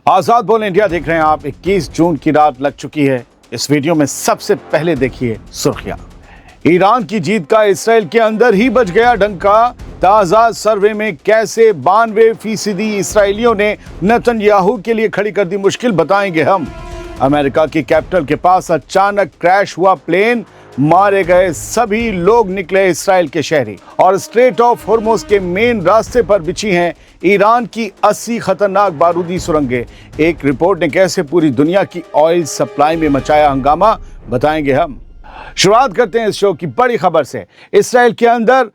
आजाद बोल इंडिया देख रहे हैं आप। 21 जून की रात लग चुकी है। इस वीडियो में सबसे पहले देखिए सुर्खियां। ईरान की जीत का इसराइल के अंदर ही बज गया डंका। ताजा सर्वे में कैसे 92% इसराइलियों ने नेतन्याहू के लिए खड़ी कर दी मुश्किल, बताएंगे हम। अमेरिका की कैपिटल के पास अचानक क्रैश हुआ प्लेन, मारे गए सभी लोग निकले इसराइल के शहरी। और स्ट्रेट ऑफ होर्मुज के मेन रास्ते पर बिछी हैं ईरान की 80 खतरनाक बारूदी सुरंगें। एक रिपोर्ट ने कैसे पूरी दुनिया की ऑयल सप्लाई में मचाया हंगामा, बताएंगे हम। शुरुआत करते हैं इस शो की बड़ी खबर से। इसराइल के अंदर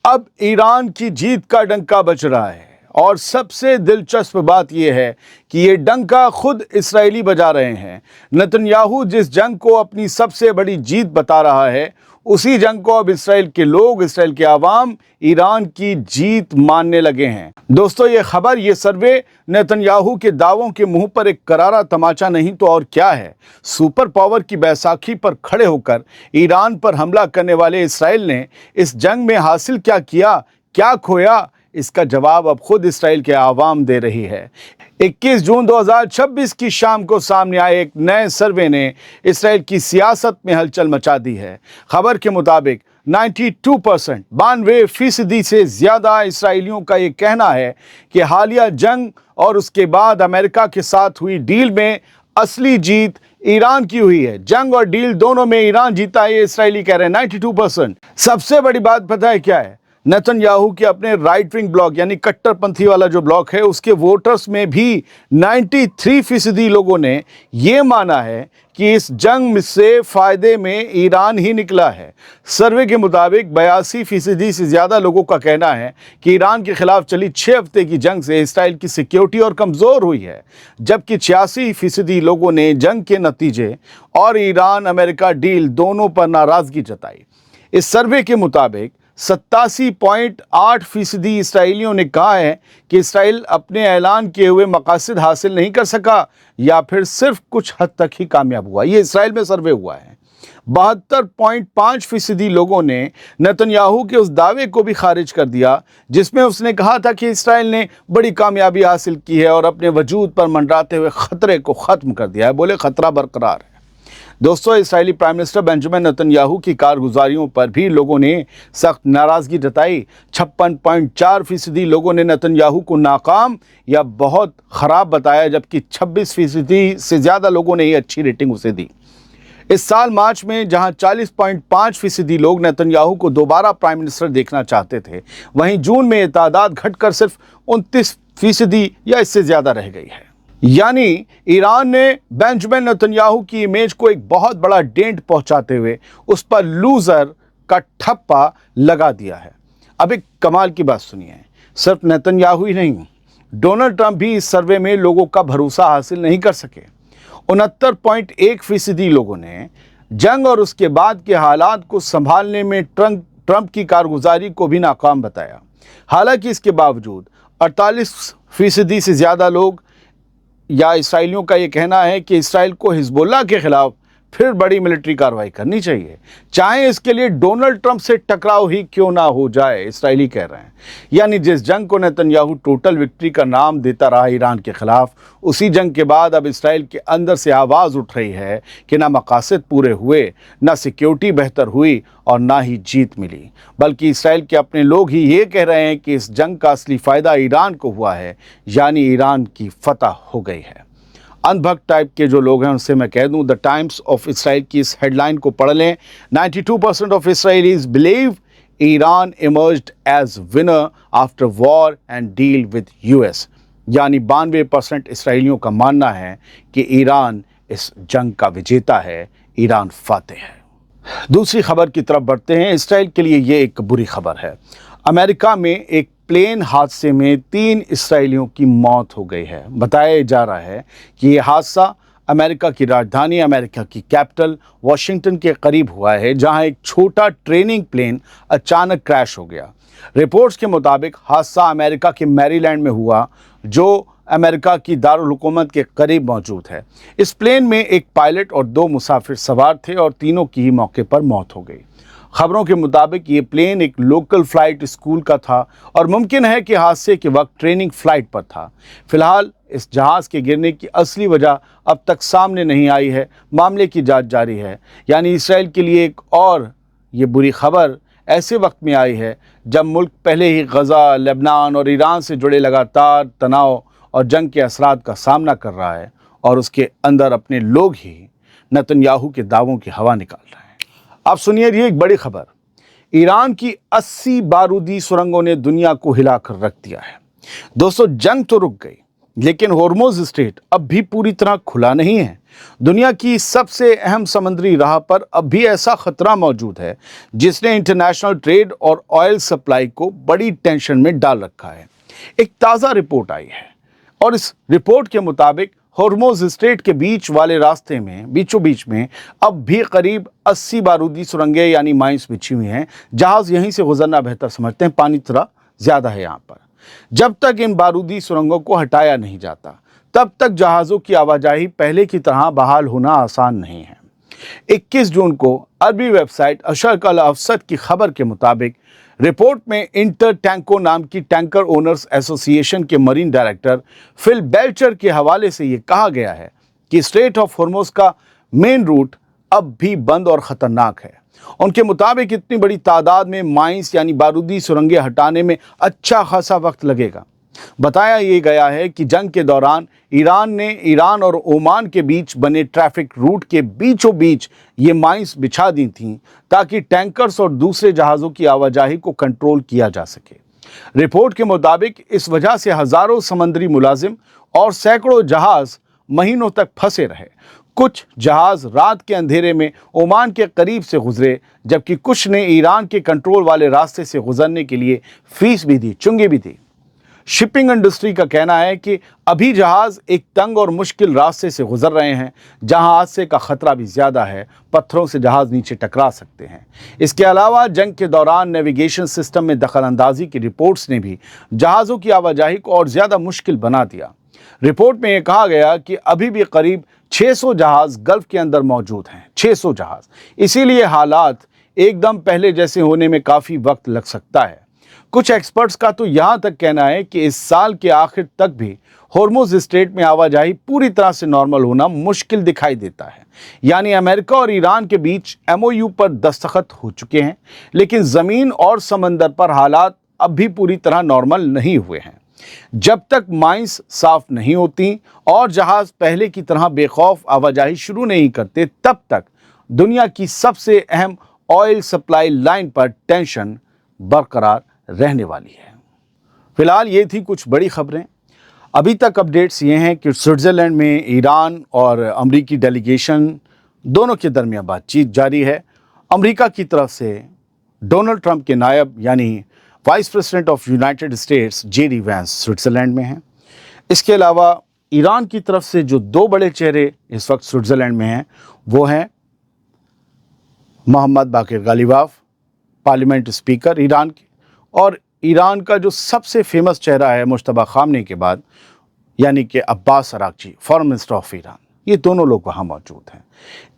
अब ईरान की जीत का डंका बज रहा है और सबसे दिलचस्प बात यह है कि ये डंका खुद इसराइली बजा रहे हैं। नेतन्याहू जिस जंग को अपनी सबसे बड़ी जीत बता रहा है, उसी जंग को अब इसराइल के लोग, इसराइल के आवाम ईरान की जीत मानने लगे हैं। दोस्तों, ये खबर, ये सर्वे नेतन्याहू के दावों के मुंह पर एक करारा तमाचा नहीं तो और क्या है। सुपर पावर की बैसाखी पर खड़े होकर ईरान पर हमला करने वाले इसराइल ने इस जंग में हासिल क्या किया, क्या खोया, इसका जवाब अब खुद इसराइल के आवाम दे रही है। 21 जून 2026 की शाम को सामने आए एक नए सर्वे ने इसराइल की सियासत में हलचल मचा दी है। खबर के मुताबिक 92% से ज़्यादा इसराइलियों का ये कहना है कि हालिया जंग और उसके बाद अमेरिका के साथ हुई डील में असली जीत ईरान की हुई है। जंग और डील दोनों में ईरान जीता है, ये इसराइली कह रहे हैं। 92%। सबसे बड़ी बात पता है क्या है? नेतन्याहू के अपने राइट विंग ब्लॉक यानी कट्टरपंथी वाला जो ब्लॉक है, उसके वोटर्स में भी 93% लोगों ने ये माना है कि इस जंग से फायदे में ईरान ही निकला है। सर्वे के मुताबिक 82% से ज़्यादा लोगों का कहना है कि ईरान के खिलाफ चली 6 हफ्ते की जंग से इसराइल की सिक्योरिटी और कमज़ोर हुई है, जबकि 86% लोगों ने जंग के नतीजे और ईरान अमेरिका डील दोनों पर नाराज़गी जताई। इस सर्वे के मुताबिक 87.8% इसराइलियों ने कहा है कि इसराइल अपने ऐलान किए हुए मकासद हासिल नहीं कर सका या फिर सिर्फ कुछ हद तक ही कामयाब हुआ। ये इसराइल में सर्वे हुआ है। 72.5% लोगों ने नेतन्याहू के उस दावे को भी खारिज कर दिया जिसमें उसने कहा था कि इसराइल ने बड़ी कामयाबी हासिल की है और अपने वजूद पर मंडराते हुए खतरे को ख़त्म कर दिया है। बोले खतरा बरकरार है। दोस्तों, Israeli prime minister Benjamin Netanyahu की कारगुजारियों पर भी लोगों ने सख्त नाराज़गी जताई। 56.4% लोगों ने नेतन्याहू को नाकाम या बहुत ख़राब बताया, जबकि 26% से ज़्यादा लोगों ने ये अच्छी रेटिंग उसे दी। इस साल मार्च में जहां 40.5% लोग नेतन्याहू को दोबारा प्राइम मिनिस्टर देखना चाहते थे, वहीं जून में ये तादाद घटकर सिर्फ 29% या इससे ज़्यादा रह गई है। यानी ईरान ने बेंजामिन नेतन्याहू की इमेज को एक बहुत बड़ा डेंट पहुंचाते हुए उस पर लूजर का ठप्पा लगा दिया है। अब एक कमाल की बात सुनिए, सिर्फ नेतन्याहू ही नहीं, डोनाल्ड ट्रंप भी इस सर्वे में लोगों का भरोसा हासिल नहीं कर सके। 69.1% लोगों ने जंग और उसके बाद के हालात को संभालने में ट्रंप की कारगुजारी को भी नाकाम बताया। हालांकि इसके बावजूद 48% से ज़्यादा लोग या इसराइलियों का ये कहना है कि इसराइल को हिजबुल्लाह के खिलाफ फिर बड़ी मिलिट्री कार्रवाई करनी चाहिए, चाहे इसके लिए डोनाल्ड ट्रंप से टकराव ही क्यों ना हो जाए, इसराइली कह रहे हैं। यानी जिस जंग को नेतन्याहू टोटल विक्ट्री का नाम देता रहा ईरान के खिलाफ, उसी जंग के बाद अब इसराइल के अंदर से आवाज़ उठ रही है कि ना मकासद पूरे हुए, ना सिक्योरिटी बेहतर हुई और ना ही जीत मिली, बल्कि इसराइल के अपने लोग ही ये कह रहे हैं कि इस जंग का असली फ़ायदा ईरान को हुआ है, यानी ईरान की फतह हो गई है। अंधभक्त टाइप के जो लोग हैं उनसे मैं कह दूं, द टाइम्स ऑफ इसराइल की इस हेडलाइन को पढ़ लें। 92% of Israelis believe Iran emerged as winner after war and deal with US. यानी 92% इसराइलियों का मानना है कि ईरान इस जंग का विजेता है, ईरान फातेह है। दूसरी खबर की तरफ बढ़ते हैं। इसराइल के लिए ये एक बुरी खबर है। अमेरिका में एक प्लेन हादसे में 3 इसराइलियों की मौत हो गई है। बताया जा रहा है कि ये हादसा अमेरिका की राजधानी, अमेरिका की कैपिटल वाशिंगटन के करीब हुआ है, जहां एक छोटा ट्रेनिंग प्लेन अचानक क्रैश हो गया। रिपोर्ट्स के मुताबिक हादसा अमेरिका के मैरीलैंड में हुआ, जो अमेरिका की दारुल हुकूमत के करीब मौजूद है। इस प्लेन में एक पायलट और 2 मुसाफिर सवार थे और तीनों की ही मौके पर मौत हो गई। खबरों के मुताबिक ये प्लेन एक लोकल फ्लाइट स्कूल का था और मुमकिन है कि हादसे के वक्त ट्रेनिंग फ्लाइट पर था। फिलहाल इस जहाज़ के गिरने की असली वजह अब तक सामने नहीं आई है। मामले की जांच जारी है। यानी इसराइल के लिए एक और ये बुरी खबर ऐसे वक्त में आई है जब मुल्क पहले ही गज़ा, लेबनान और ईरान से जुड़े लगातार तनाव और जंग के असरात का सामना कर रहा है और उसके अंदर अपने लोग ही नेतन्याहू के दावों की हवा निकाल रहे हैं। अब सुनिए ये एक बड़ी खबर। ईरान की 80 बारूदी सुरंगों ने दुनिया को हिलाकर रख दिया है। दोस्तों, जंग तो रुक गई, लेकिन होर्मुज़ स्ट्रेट अब भी पूरी तरह खुला नहीं है। दुनिया की सबसे अहम समुद्री राह पर अब भी ऐसा खतरा मौजूद है जिसने इंटरनेशनल ट्रेड और ऑयल सप्लाई को बड़ी टेंशन में डाल रखा है। एक ताज़ा रिपोर्ट आई है और इस रिपोर्ट के मुताबिक होर्मुज़ स्ट्रेट के बीच वाले रास्ते में बीचों बीच में अब भी करीब 80 बारूदी सुरंगें यानी माइंस बिछी हुई हैं। जहाज़ यहीं से गुजरना बेहतर समझते हैं, पानी थोड़ा ज़्यादा है यहाँ पर। जब तक इन बारूदी सुरंगों को हटाया नहीं जाता तब तक जहाज़ों की आवाजाही पहले की तरह बहाल होना आसान नहीं है। 21 जून को अरबी वेबसाइट अशरक अल अवसत की खबर के मुताबिक रिपोर्ट में इंटर टैंको नाम की टैंकर ओनर्स एसोसिएशन के मरीन डायरेक्टर फिल बेल्चर के हवाले से ये कहा गया है कि स्ट्रेट ऑफ होर्मुज़ का मेन रूट अब भी बंद और ख़तरनाक है। उनके मुताबिक इतनी बड़ी तादाद में माइंस यानी बारूदी सुरंगें हटाने में अच्छा खासा वक्त लगेगा। बताया ये गया है कि जंग के दौरान ईरान ने ईरान और ओमान के बीच बने ट्रैफिक रूट के बीचों बीच ये माइंस बिछा दी थीं ताकि टैंकर्स और दूसरे जहाज़ों की आवाजाही को कंट्रोल किया जा सके। रिपोर्ट के मुताबिक इस वजह से हज़ारों समंदरी मुलाजिम और सैकड़ों जहाज़ महीनों तक फंसे रहे। कुछ जहाज़ रात के अंधेरे में ओमान के करीब से गुजरे, जबकि कुछ ने ईरान के कंट्रोल वाले रास्ते से गुजरने के लिए फीस भी दी, चुंगी भी दी। शिपिंग इंडस्ट्री का कहना है कि अभी जहाज़ एक तंग और मुश्किल रास्ते से गुजर रहे हैं जहां हादसे का खतरा भी ज़्यादा है। पत्थरों से जहाज़ नीचे टकरा सकते हैं। इसके अलावा जंग के दौरान नेविगेशन सिस्टम में दखलंदाजी की रिपोर्ट्स ने भी जहाज़ों की आवाजाही को और ज़्यादा मुश्किल बना दिया। रिपोर्ट में यह कहा गया कि अभी भी करीब 600 जहाज़ गल्फ के अंदर मौजूद हैं, 600 जहाज़। इसीलिए हालात एकदम पहले जैसे होने में काफ़ी वक्त लग सकता है। कुछ एक्सपर्ट्स का तो यहाँ तक कहना है कि इस साल के आखिर तक भी होर्मुज़ स्ट्रेट में आवाजाही पूरी तरह से नॉर्मल होना मुश्किल दिखाई देता है। यानी अमेरिका और ईरान के बीच MOU पर दस्तखत हो चुके हैं, लेकिन ज़मीन और समंदर पर हालात अब भी पूरी तरह नॉर्मल नहीं हुए हैं। जब तक माइंस साफ नहीं होती और जहाज़ पहले की तरह बेखौफ आवाजाही शुरू नहीं करते, तब तक दुनिया की सबसे अहम ऑयल सप्लाई लाइन पर टेंशन बरकरार रहने वाली है। फिलहाल ये थी कुछ बड़ी खबरें। अभी तक अपडेट्स ये हैं कि स्विट्ज़रलैंड में ईरान और अमेरिकी डेलीगेशन दोनों के दरमियान बातचीत जारी है। अमेरिका की तरफ से डोनाल्ड ट्रंप के नायब यानी vice president of United States JD Vance Switzerland में हैं। इसके अलावा ईरान की तरफ से जो दो बड़े चेहरे इस वक्त स्विट्ज़रलैंड में हैं वो हैं मोहम्मद बाकिर गालिबाफ, पार्लियामेंट स्पीकर ईरान के, और ईरान का जो सबसे फेमस चेहरा है मुश्तबा खामनी के बाद यानी कि Abbas Araghchi, foreign minister of Iran. ये दोनों लोग वहाँ मौजूद हैं।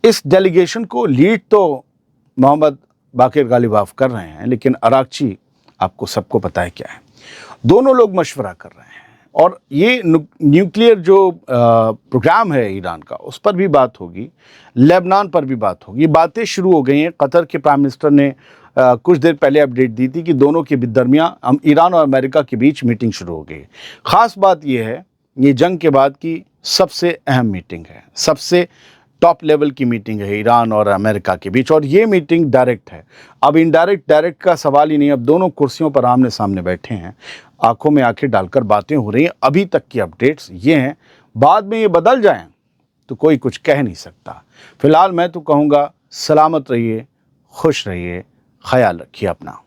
इस डेलीगेशन को लीड तो मोहम्मद बाकिर गालिबाफ कर रहे हैं, लेकिन अरागची आपको सबको पता है क्या है। दोनों लोग मशवरा कर रहे हैं और ये न्यूक्लियर जो प्रोग्राम है ईरान का, उस पर भी बात होगी, लेबनान पर भी बात होगी। बातें शुरू हो गई हैं। कतर के प्राइम मिनिस्टर ने कुछ देर पहले अपडेट दी थी कि दोनों के दरमियान ईरान और अमेरिका के बीच मीटिंग शुरू हो गई। ख़ास बात यह है, ये जंग के बाद की सबसे अहम मीटिंग है, सबसे टॉप लेवल की मीटिंग है ईरान और अमेरिका के बीच, और ये मीटिंग डायरेक्ट है। अब डायरेक्ट का सवाल ही नहीं। अब दोनों कुर्सियों पर आमने सामने बैठे हैं, आंखों में आंखें डालकर बातें हो रही हैं। अभी तक की अपडेट्स ये हैं, बाद में ये बदल जाएं तो कोई कुछ कह नहीं सकता। फिलहाल मैं तो कहूँगा सलामत रहिए, खुश रहिए, ख्याल रखिए अपना।